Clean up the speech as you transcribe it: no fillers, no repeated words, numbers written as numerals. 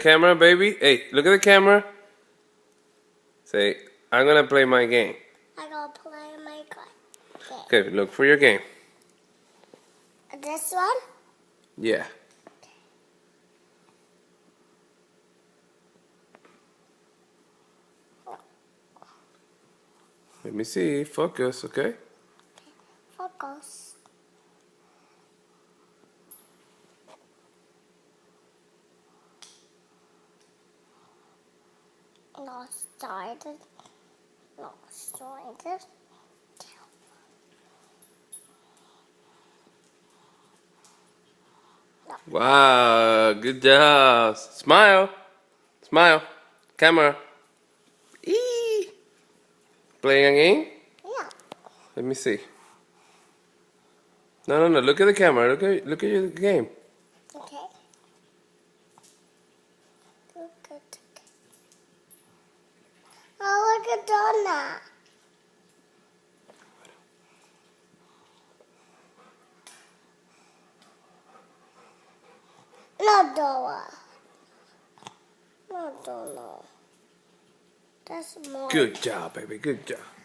camera, baby. Hey, look at the camera. Say, I'm gonna play my game. I'm gonna play my game. Okay, look for your game. This one? Yeah. Let me see. Focus, okay? Focus. Not started. Not started. Wow, good job. Smile. Smile. Camera. Eee. Playing a game? Yeah. Let me see. No. Look at the camera. Look at your game. Okay. Look at. Oh, look at Donna. Not Donna. Not Donna. That's more. Good job, baby. Good job.